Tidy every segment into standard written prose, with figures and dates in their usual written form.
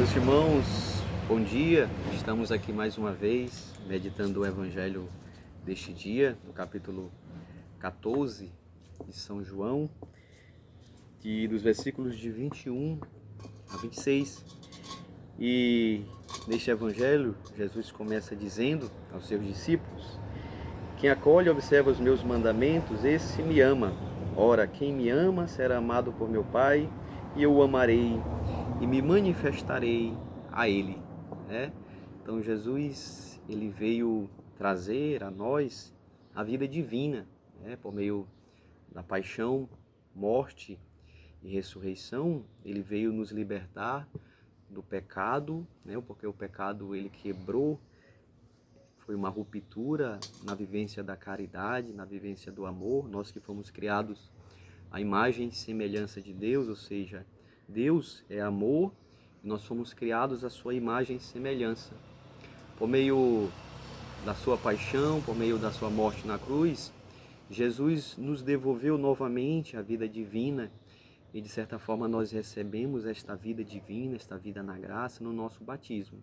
Meus irmãos, bom dia. Estamos aqui mais uma vez meditando o Evangelho deste dia, no capítulo 14 de São João, dos versículos de 21 a 26. E neste Evangelho, Jesus começa dizendo aos seus discípulos: quem acolhe e observa os meus mandamentos, esse me ama. Ora, quem me ama será amado por meu Pai, e eu o amarei e me manifestarei a ele. Então Jesus, ele veio trazer a nós a vida divina, por meio da paixão, morte e ressurreição. Ele veio nos libertar do pecado, porque o pecado ele quebrou. Foi uma ruptura na vivência da caridade, na vivência do amor. Nós que fomos criados à imagem e semelhança de Deus, ou seja, Deus é amor e nós fomos criados à sua imagem e semelhança. Por meio da sua paixão, por meio da sua morte na cruz, Jesus nos devolveu novamente a vida divina e de certa forma nós recebemos esta vida divina, esta vida na graça no nosso batismo.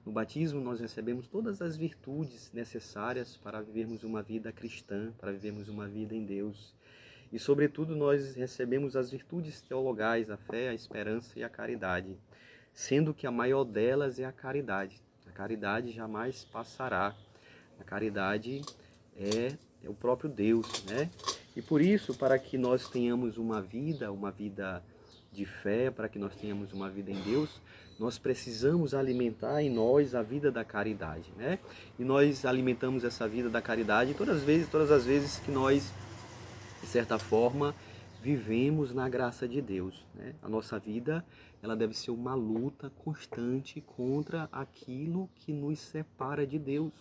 No batismo nós recebemos todas as virtudes necessárias para vivermos uma vida cristã, para vivermos uma vida em Deus. E sobretudo nós recebemos as virtudes teologais, a fé, a esperança e a caridade, sendo que a maior delas é a caridade. A caridade jamais passará. A caridade é o próprio Deus, E por isso, para que nós tenhamos uma vida de fé, para que nós tenhamos uma vida em Deus, nós precisamos alimentar em nós a vida da caridade, E nós alimentamos essa vida da caridade todas as vezes que nós, de certa forma, vivemos na graça de Deus, A nossa vida, ela deve ser uma luta constante contra aquilo que nos separa de Deus,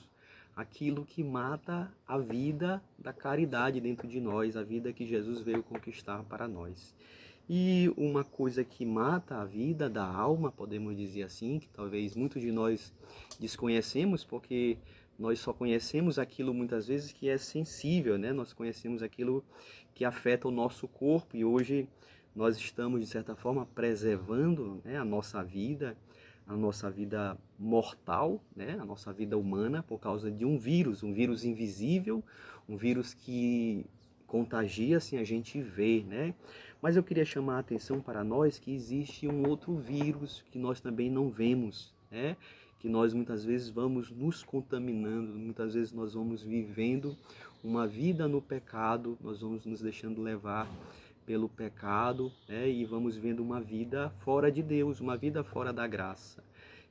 aquilo que mata a vida da caridade dentro de nós, a vida que Jesus veio conquistar para nós. E uma coisa que mata a vida da alma, podemos dizer assim, que talvez muitos de nós desconhecemos, porque nós só conhecemos aquilo muitas vezes que é sensível, Nós conhecemos aquilo que afeta o nosso corpo e hoje nós estamos, de certa forma, preservando a nossa vida mortal, a nossa vida humana, por causa de um vírus invisível, um vírus que contagia sem a gente ver, Mas eu queria chamar a atenção para nós que existe um outro vírus que nós também não vemos, Que nós muitas vezes vamos nos contaminando, muitas vezes nós vamos vivendo uma vida no pecado, nós vamos nos deixando levar pelo pecado, e vamos vivendo uma vida fora de Deus, uma vida fora da graça.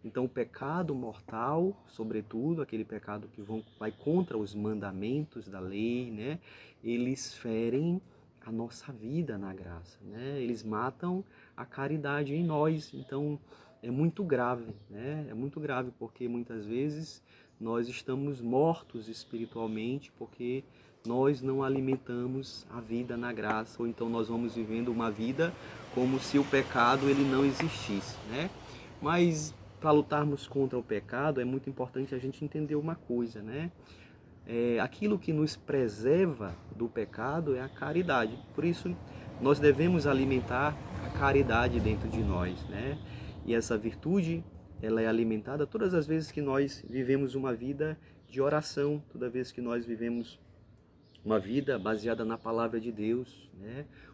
Então o pecado mortal, sobretudo aquele pecado que vai contra os mandamentos da lei, eles ferem a nossa vida na graça, Eles matam a caridade em nós. Então é muito grave, É muito grave porque muitas vezes nós estamos mortos espiritualmente porque nós não alimentamos a vida na graça, ou então nós vamos vivendo uma vida como se o pecado ele não existisse, Mas para lutarmos contra o pecado é muito importante a gente entender uma coisa, Aquilo que nos preserva do pecado é a caridade. Por isso nós devemos alimentar a caridade dentro de nós, E essa virtude ela é alimentada todas as vezes que nós vivemos uma vida de oração, toda vez que nós vivemos uma vida baseada na palavra de Deus,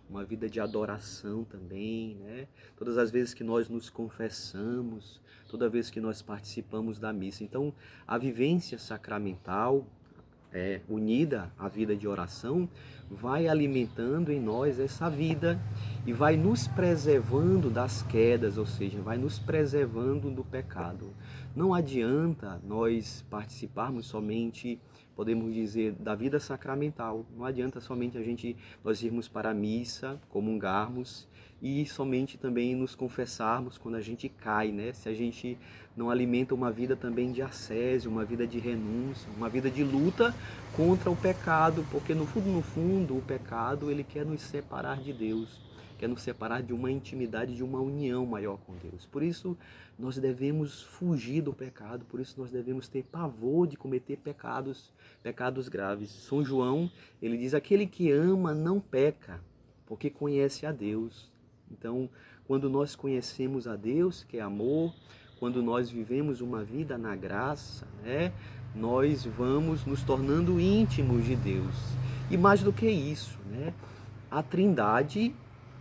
Uma vida de adoração também, Todas as vezes que nós nos confessamos, toda vez que nós participamos da missa. Então, a vivência sacramental, unida à vida de oração, vai alimentando em nós essa vida e vai nos preservando das quedas, ou seja, vai nos preservando do pecado. Não adianta nós participarmos somente, podemos dizer, da vida sacramental. Não adianta somente nós irmos para a missa, comungarmos e somente também nos confessarmos quando a gente cai, Se a gente não alimenta uma vida também de ascese, uma vida de renúncia, uma vida de luta contra o pecado, porque no fundo, o pecado ele quer nos separar de Deus, quer nos separar de uma intimidade, de uma união maior com Deus. Por isso nós devemos fugir do pecado, por isso nós devemos ter pavor de cometer pecados graves. São João, ele diz: aquele que ama não peca, porque conhece a Deus. Então, quando nós conhecemos a Deus, que é amor, quando nós vivemos uma vida na graça, né? Nós vamos nos tornando íntimos de Deus. E mais do que isso, né? A Trindade,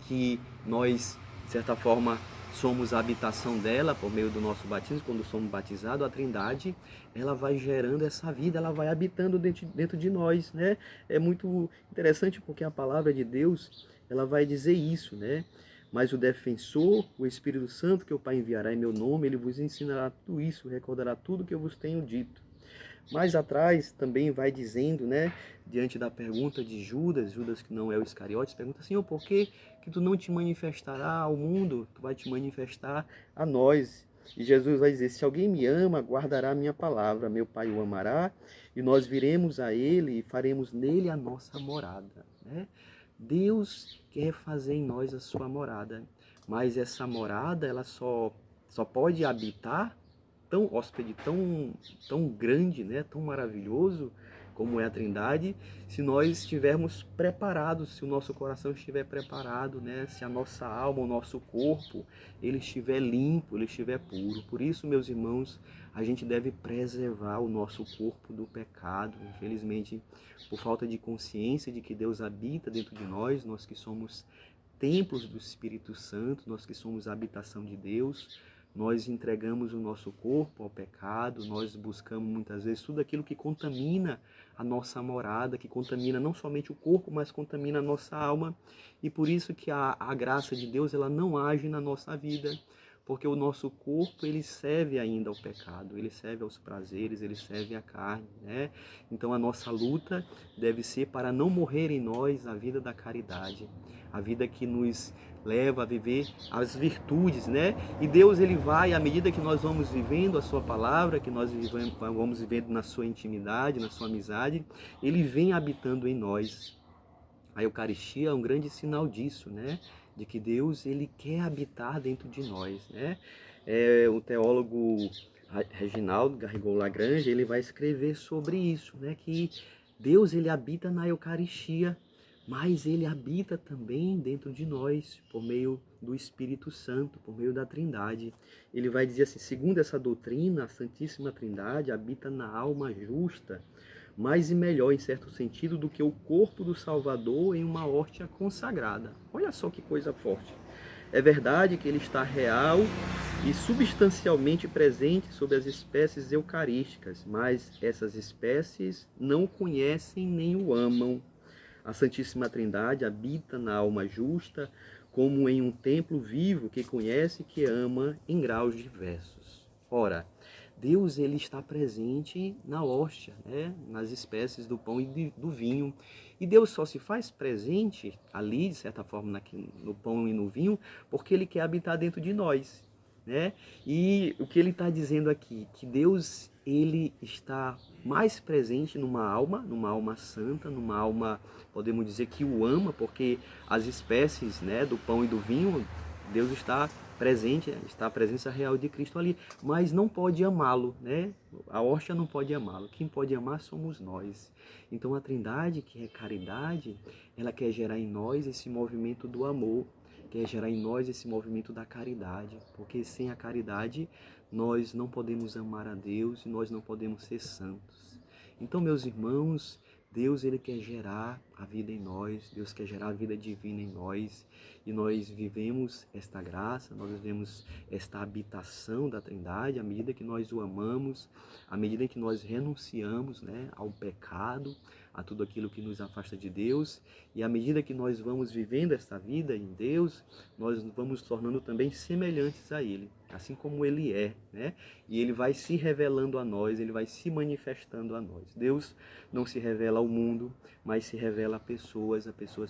que nós, de certa forma, somos a habitação dela por meio do nosso batismo, quando somos batizados, a Trindade, ela vai gerando essa vida, ela vai habitando dentro de nós, né? É muito interessante porque a palavra de Deus, ela vai dizer isso, né? Mas o defensor, o Espírito Santo, que o Pai enviará em meu nome, ele vos ensinará tudo isso, recordará tudo que eu vos tenho dito. Mais atrás também vai dizendo, né, diante da pergunta de Judas, Judas que não é o Iscariotes, pergunta, Senhor, por que tu não te manifestará ao mundo? Tu vai te manifestar a nós. E Jesus vai dizer, se alguém me ama, guardará a minha palavra, meu Pai o amará, e nós viremos a ele e faremos nele a nossa morada, né? Deus quer fazer em nós a sua morada, mas essa morada, ela só pode habitar tão hóspede, tão grande, né, tão maravilhoso como é a Trindade, se nós estivermos preparados, se o nosso coração estiver preparado, né, se a nossa alma, o nosso corpo, ele estiver limpo, ele estiver puro. Por isso, meus irmãos, a gente deve preservar o nosso corpo do pecado. Infelizmente, por falta de consciência de que Deus habita dentro de nós, nós que somos templos do Espírito Santo, nós que somos a habitação de Deus, nós entregamos o nosso corpo ao pecado, nós buscamos muitas vezes tudo aquilo que contamina a nossa morada, que contamina não somente o corpo, mas contamina a nossa alma. E por isso que a graça de Deus ela não age na nossa vida, porque o nosso corpo ele serve ainda ao pecado, ele serve aos prazeres, ele serve à carne, né? Então a nossa luta deve ser para não morrer em nós a vida da caridade, a vida que nos leva a viver as virtudes, né? E Deus ele vai, à medida que nós vamos vivendo a sua palavra, que nós vamos vivendo na sua intimidade, na sua amizade, ele vem habitando em nós. A Eucaristia é um grande sinal disso, né? De que Deus ele quer habitar dentro de nós, né? O teólogo Reginaldo Garrigou-Lagrange ele vai escrever sobre isso, né? Que Deus ele habita na Eucaristia, mas ele habita também dentro de nós por meio do Espírito Santo, por meio da Trindade. Ele vai dizer assim, segundo essa doutrina, a Santíssima Trindade habita na alma justa, mais e melhor, em certo sentido, do que o corpo do Salvador em uma hóstia consagrada. Olha só que coisa forte. É verdade que ele está real e substancialmente presente sobre as espécies eucarísticas, mas essas espécies não o conhecem nem o amam. A Santíssima Trindade habita na alma justa, como em um templo vivo que conhece e que ama em graus diversos. Ora, Deus ele está presente na hóstia, né? Nas espécies do pão e do vinho. E Deus só se faz presente ali, de certa forma, no pão e no vinho, porque Ele quer habitar dentro de nós, né? E o que Ele está dizendo aqui, que Deus ele está mais presente numa alma santa, numa alma, podemos dizer que o ama, porque as espécies, né, do pão e do vinho, Deus está presente, está a presença real de Cristo ali, mas não pode amá-lo, né? A hóstia não pode amá-lo. Quem pode amar somos nós. Então a Trindade, que é caridade, ela quer gerar em nós esse movimento do amor, quer gerar em nós esse movimento da caridade, porque sem a caridade nós não podemos amar a Deus e nós não podemos ser santos. Então, meus irmãos, Deus ele quer gerar a vida em nós, Deus quer gerar a vida divina em nós, e nós vivemos esta graça, nós vivemos esta habitação da Trindade à medida que nós o amamos, à medida que nós renunciamos, né, ao pecado, a tudo aquilo que nos afasta de Deus, e à medida que nós vamos vivendo esta vida em Deus, nós vamos nos tornando também semelhantes a Ele, assim como Ele é, né? E Ele vai se revelando a nós, Ele vai se manifestando a nós. Deus não se revela ao mundo, mas se revela a pessoas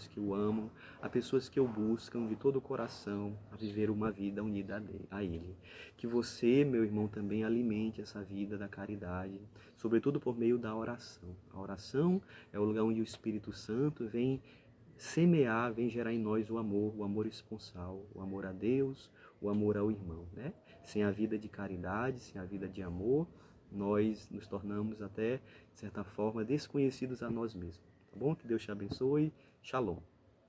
que o amam, a pessoas que o buscam de todo o coração a viver uma vida unida a Ele. Que você, meu irmão, também alimente essa vida da caridade, sobretudo por meio da oração. A oração é o lugar onde o Espírito Santo vem semear, vem gerar em nós o amor esponsal, o amor a Deus, o amor ao irmão, né? Sem a vida de caridade, sem a vida de amor, nós nos tornamos até, de certa forma, desconhecidos a nós mesmos. Tá bom? Que Deus te abençoe. Shalom.